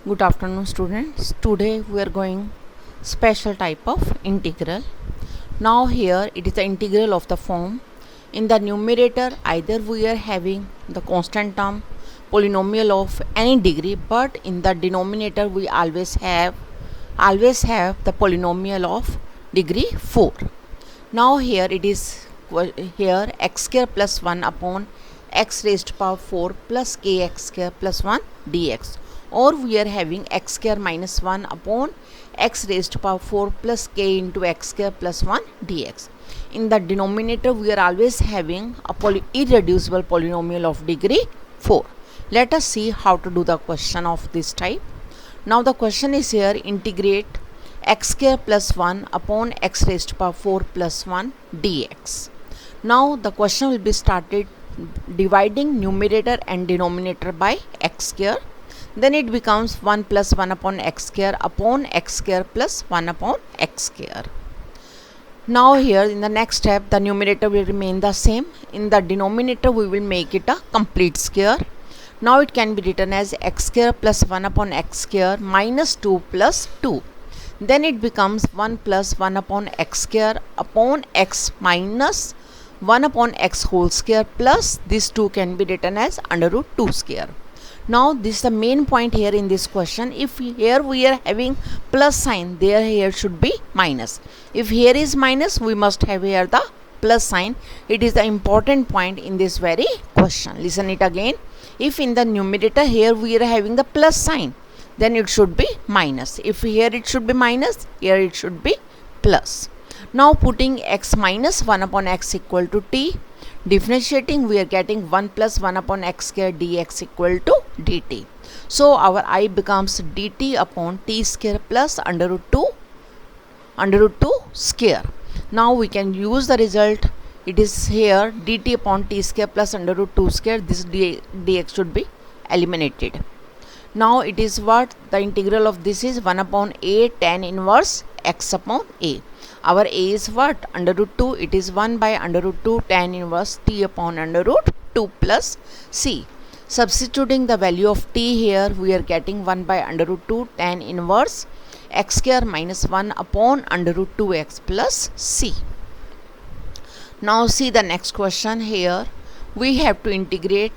Good afternoon students. Today we are going special type of integral. Now here it is the integral of the form. In the numerator either we are having the constant term polynomial of any degree, but in the denominator we always have the polynomial of degree 4. Now here it is here x square plus 1 upon x raised to power 4 plus kx square plus 1 dx, or we are having x square minus 1 upon x raised to power 4 plus k into x square plus 1 dx. In the denominator we are always having a irreducible polynomial of degree 4. Let us see how to do the question of this type. Now the question is here, integrate x square plus 1 upon x raised to power 4 plus 1 dx. Now the question will be started dividing numerator and denominator by x square. Then it becomes 1 plus 1 upon x square plus 1 upon x square. Now here in the next step the numerator will remain the same. In the denominator we will make it a complete square. Now it can be written as x square plus 1 upon x square minus 2 plus 2. Then it becomes 1 plus 1 upon x square upon x minus 1 upon x whole square plus this 2 can be written as under root 2 square. Now this is the main point here in this question. If here we are having plus sign, there here should be minus. If here is minus, we must have here the plus sign. It is the important point in this very question. Listen it again. If in the numerator here we are having the plus sign, then it should be minus. If here it should be minus, here it should be plus. Now putting x minus 1 upon x equal to t, differentiating we are getting 1 plus 1 upon x square dx equal to dt. So our I becomes dt upon t square plus under root 2 square. Now we can use the result. It is here dt upon t square plus under root 2 square. This dx should be eliminated. Now it is what the integral of this is 1 upon a tan inverse x upon a. Our a is what? Under root 2. It is 1 by under root 2 tan inverse t upon under root 2 plus c. Substituting the value of t here, we are getting 1 by under root 2 tan inverse x square minus 1 upon under root 2x plus c. Now see the next question here. We have to integrate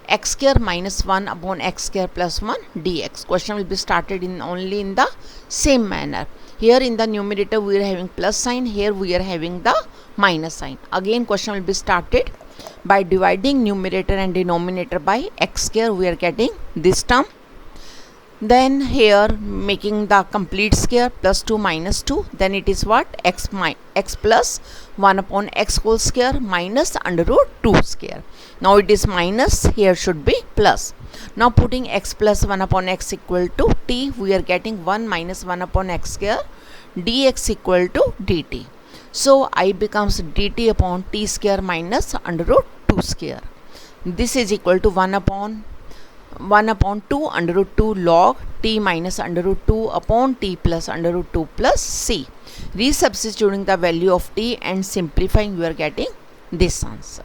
x square minus 1 upon x square plus 1 dx. Question will be started only in the same manner. Here in the numerator we are having plus sign, here we are having the minus sign. Again question will be started by dividing numerator and denominator by x square. We are getting this term. Then here making the complete square plus 2 minus 2. Then it is what? X plus 1 upon x whole square minus under root 2 square. Now it is minus, here should be plus. Now putting x plus 1 upon x equal to t, we are getting 1 minus 1 upon x square dx equal to dt. So I becomes dt upon t square minus under root 2 square. This is equal to 1 upon 2 under root 2 log t minus under root 2 upon t plus under root 2 plus c. Resubstituting the value of t and simplifying, you are getting this answer.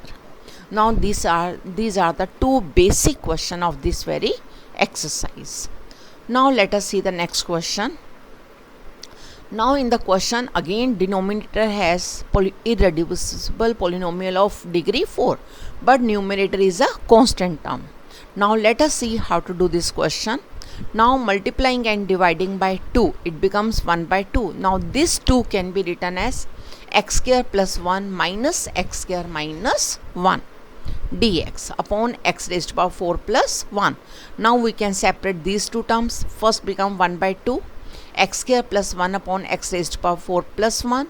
Now these are the two basic question of this very exercise. Now let us see the next question. Now in the question again denominator has irreducible polynomial of degree 4, but numerator is a constant term. Now let us see how to do this question. Now multiplying and dividing by 2, it becomes 1 by 2. Now this 2 can be written as x square plus 1 minus x square minus 1 dx upon x raised to power 4 plus 1. Now we can separate these two terms. First become 1 by 2 x square plus 1 upon x raised to power 4 plus 1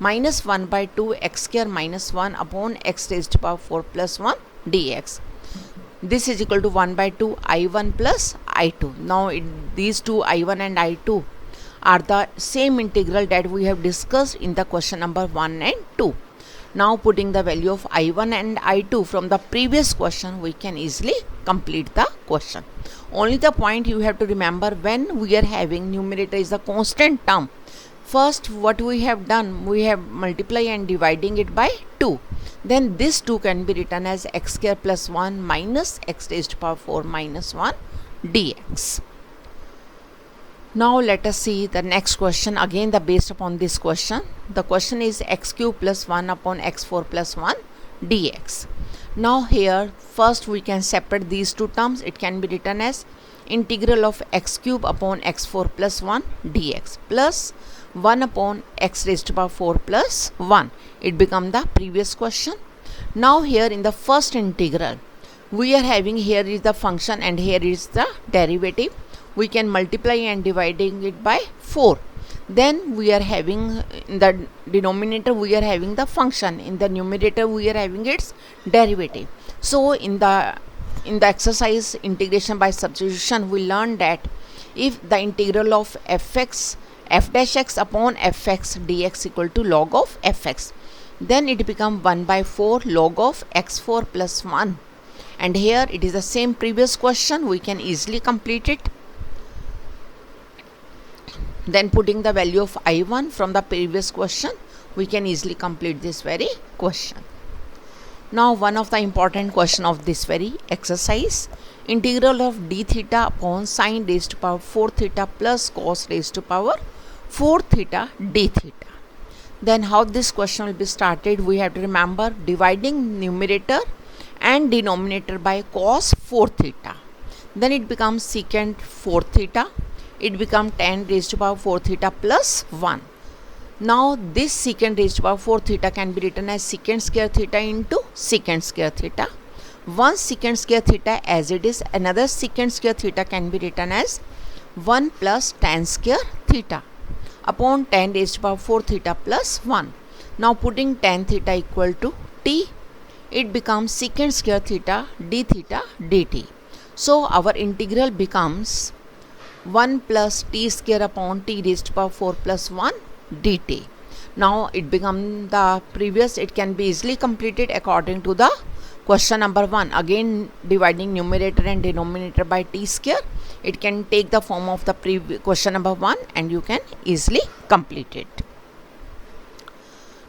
minus 1 by 2 x square minus 1 upon x raised to power 4 plus 1 dx. This is equal to 1 by 2 I1 plus I2. Now these two I1 and I2 are the same integral that we have discussed in the question number 1 and 2. Now putting the value of I1 and I2 from the previous question, we can easily complete the question. Only the point you have to remember, when we are having numerator is a constant term, first what we have done, we have multiply and dividing it by 2. Then this 2 can be written as x square plus 1 minus x raised to power 4 minus 1 dx. Now let us see the next question, again the based upon this question. The question is x cube plus 1 upon x4 plus 1 dx. Now here first we can separate these two terms. It can be written as integral of x cube upon x4 plus 1 dx plus 1 upon x raised to power 4 plus 1. It becomes the previous question. Now here in the first integral we are having, here is the function and here is the derivative. We can multiply and dividing it by 4. Then we are having in the denominator we are having the function, in the numerator we are having its derivative. So in the exercise integration by substitution, we learned that if the integral of f dash x upon fx dx equal to log of fx, then it become 1 by 4 log of x4 plus 1. And here it is the same previous question, we can easily complete it. Then putting the value of I1 from the previous question, we can easily complete this very question. Now one of the important question of this very exercise, integral of d theta upon sine raised to power 4 theta plus cos raised to power 4 theta d theta. Then how this question will be started, we have to remember dividing numerator and denominator by cos 4 theta. Then it becomes secant 4 theta. It becomes tan raised to power 4 theta plus 1. Now this secant raised to power 4 theta can be written as secant square theta into secant square theta. One secant square theta as it is, another secant square theta can be written as 1 plus tan square theta upon tan raised to power 4 theta plus 1. Now putting tan theta equal to t, it becomes secant square theta d theta dt. So our integral becomes 1 plus t square upon t raised to power 4 plus 1 dt. Now it becomes the previous, it can be easily completed according to the question number 1. Again dividing numerator and denominator by t square, it can take the form of the previous question number 1 and you can easily complete it.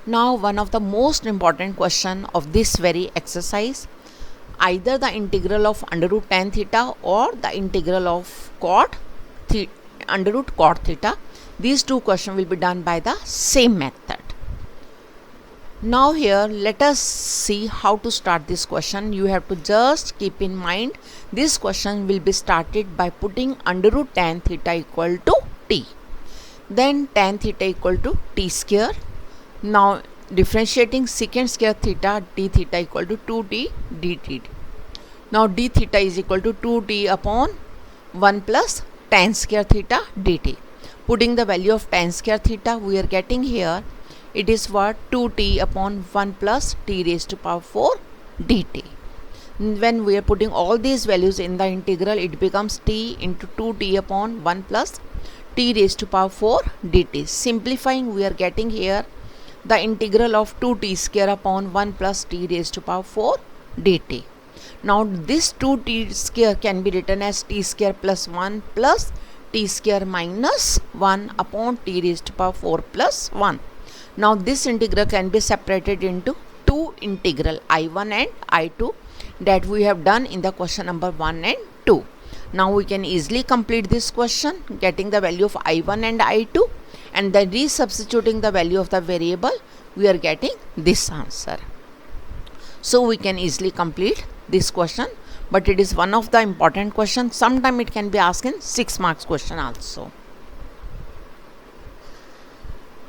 Now one of the most important question of this very exercise, either the integral of under root tan theta or the integral of cot under root cot theta. These two questions will be done by the same method. Now here let us see how to start this question. You have to just keep in mind this question will be started by putting under root tan theta equal to t. Then tan theta equal to t square. Now differentiating secant square theta d theta equal to 2t dt. Now d theta is equal to 2t upon 1 plus tan square theta dt. Putting the value of tan square theta, we are getting here, it is what, 2t upon 1 plus t raised to power 4 dt. When we are putting all these values in the integral, it becomes t into 2t upon 1 plus t raised to power 4 dt. Simplifying, we are getting here the integral of 2t square upon 1 plus t raised to power 4 dt. Now this 2t square can be written as t square plus 1 plus t square minus 1 upon t raised to power 4 plus 1. Now this integral can be separated into two integral I1 and I2 that we have done in the question number 1 and 2. Now we can easily complete this question getting the value of I1 and I2 and then resubstituting the value of the variable, we are getting this answer. So we can easily complete this question, but it is one of the important questions. Sometime it can be asked in 6 marks question also.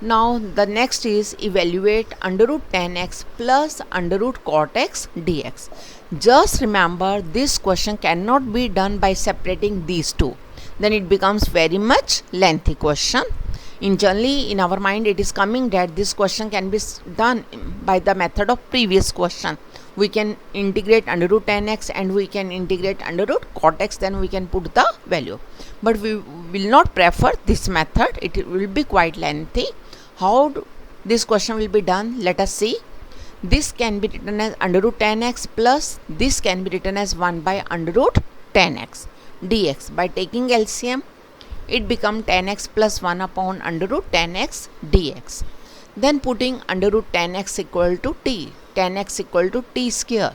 Now the next is evaluate under root tan x plus under root cot x dx. Just remember this question cannot be done by separating these two. Then it becomes very much lengthy question. Generally in our mind it is coming that this question can be done by the method of previous question. We can integrate under root tan x and we can integrate under root cot x, then we can put the value. But we will not prefer this method, it will be quite lengthy. How this question will be done, let us see. This can be written as under root tan x plus this can be written as 1 by under root tan x dx. By taking LCM, it becomes tan x plus 1 upon under root tan x dx. Then putting under root tan x equal to t, tan x equal to t square,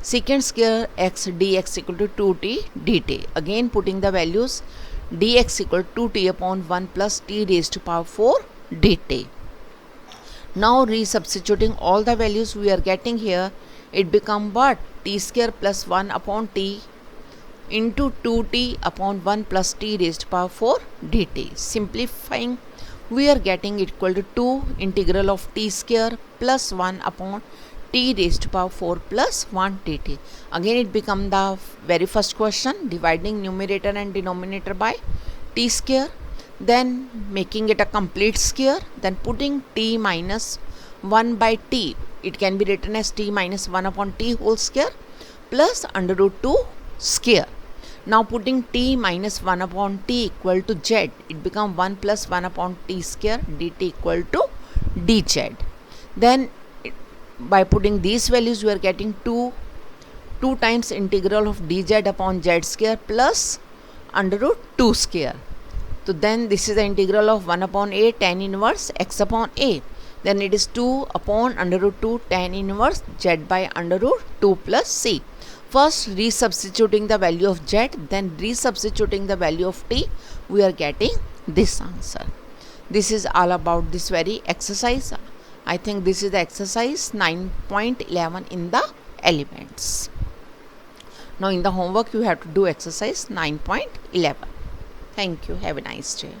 secant square x dx equal to 2t dt. Again putting the values, dx equal to 2t upon 1 plus t raised to power 4 dt. Now resubstituting all the values we are getting here, it become what? T square plus 1 upon t into 2t upon 1 plus t raised to power 4 dt. Simplifying, we are getting equal to 2 integral of t square plus 1 upon t raised to power 4 plus 1 dt. Again it become the very first question, dividing numerator and denominator by t square, then making it a complete square, then putting t minus 1 by t, it can be written as t minus 1 upon t whole square plus under root 2 square. Now putting t minus 1 upon t equal to z, it become 1 plus 1 upon t square dt equal to dz. Then by putting these values we are getting 2 times integral of dz upon z square plus under root 2 square. So then this is the integral of 1 upon a tan inverse x upon a. Then it is 2 upon under root 2 tan inverse z by under root 2 plus c. First resubstituting the value of z, then resubstituting the value of t, we are getting this answer. This is all about this very exercise. I think this is the exercise 9.11 in the elements. Now in the homework you have to do exercise 9.11. Thank you. Have a nice day.